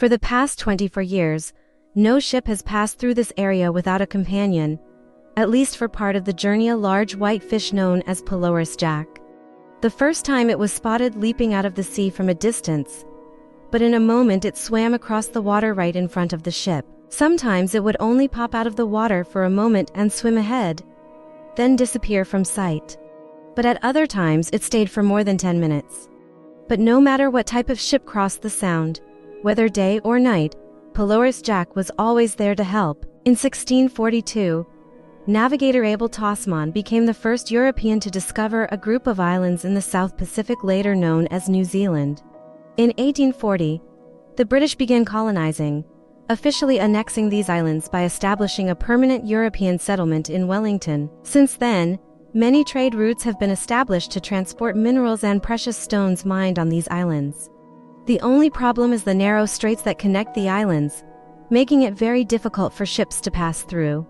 For the past 24 years, no ship has passed through this area without a companion, at least for part of the journey. A large white fish known as Pelorus Jack. The first time it was spotted leaping out of the sea from a distance, but in a moment it swam across the water right in front of the ship. Sometimes it would only pop out of the water for a moment and swim ahead, then disappear from sight. But at other times it stayed for more than 10 minutes. But no matter what type of ship crossed the Sound, whether day or night, Pelorus Jack was always there to help. In 1642, navigator Abel Tasman became the first European to discover a group of islands in the South Pacific later known as New Zealand. In 1840, the British began colonizing, officially annexing these islands by establishing a permanent European settlement in Wellington. Since then, many trade routes have been established to transport minerals and precious stones mined on these islands. The only problem is the narrow straits that connect the islands, making it very difficult for ships to pass through.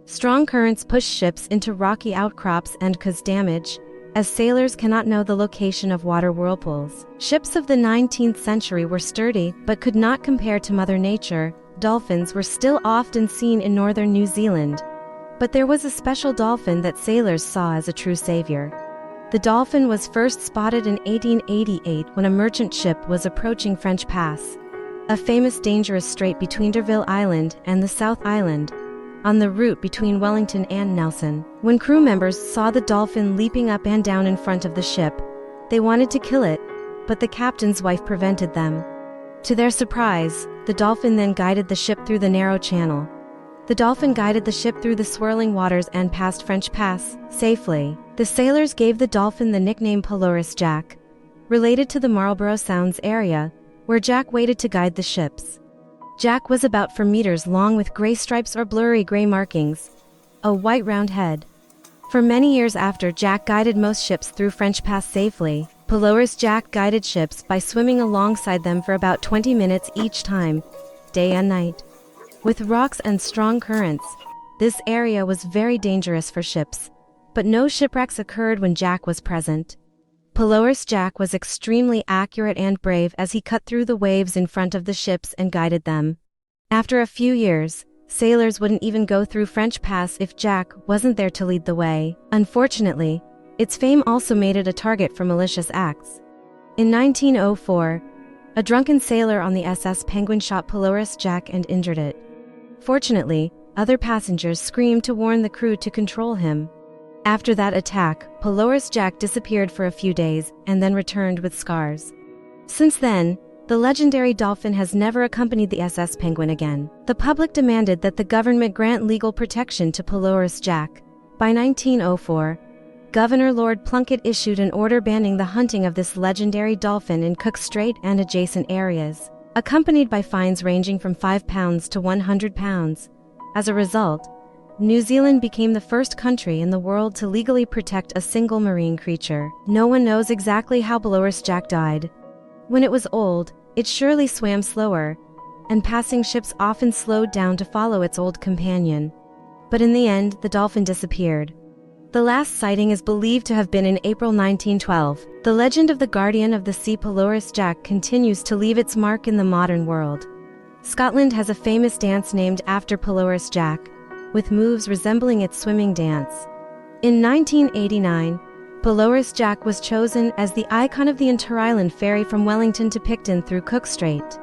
Strong currents push ships into rocky outcrops and cause damage, as sailors cannot know the location of water whirlpools. Ships of the 19th century were sturdy but could not compare to Mother Nature. Dolphins were still often seen in northern New Zealand, but there was a special dolphin that sailors saw as a true savior. The dolphin was first spotted in 1888 when a merchant ship was approaching French Pass, a famous dangerous strait between D'Urville Island and the South Island, on the route between Wellington and Nelson. When crew members saw the dolphin leaping up and down in front of the ship, they wanted to kill it, but the captain's wife prevented them. To their surprise, the dolphin then guided the ship through the narrow channel. The dolphin guided the ship through the swirling waters and past French Pass, safely. The sailors gave the dolphin the nickname Pelorus Jack, related to the Marlborough Sounds area, where Jack waited to guide the ships. Jack was about 4 meters long with gray stripes or blurry gray markings, a white round head. For many years after Jack guided most ships through French Pass safely, Pelorus Jack guided ships by swimming alongside them for about 20 minutes each time, day and night. With rocks and strong currents, this area was very dangerous for ships, but no shipwrecks occurred when Jack was present. Pelorus Jack was extremely accurate and brave as he cut through the waves in front of the ships and guided them. After a few years, sailors wouldn't even go through French Pass if Jack wasn't there to lead the way. Unfortunately, its fame also made it a target for malicious acts. In 1904, a drunken sailor on the SS Penguin shot Pelorus Jack and injured it. Fortunately, other passengers screamed to warn the crew to control him. After that attack, Pelorus Jack disappeared for a few days and then returned with scars. Since then, the legendary dolphin has never accompanied the SS Penguin again. The public demanded that the government grant legal protection to Pelorus Jack. By 1904, Governor Lord Plunkett issued an order banning the hunting of this legendary dolphin in Cook Strait and adjacent areas, accompanied by fines ranging from £5 to £100. As a result, New Zealand became the first country in the world to legally protect a single marine creature. No one knows exactly how Pelorus Jack died. When it was old, it surely swam slower, and passing ships often slowed down to follow its old companion. But in the end, the dolphin disappeared. The last sighting is believed to have been in April 1912. The legend of the guardian of the sea Pelorus Jack continues to leave its mark in the modern world. Scotland has a famous dance named after Pelorus Jack, with moves resembling its swimming dance. In 1989, Pelorus Jack was chosen as the icon of the inter-island ferry from Wellington to Picton through Cook Strait.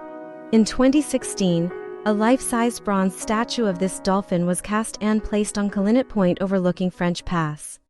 In 2016, a life-sized bronze statue of this dolphin was cast and placed on Kalinet Point overlooking French Pass.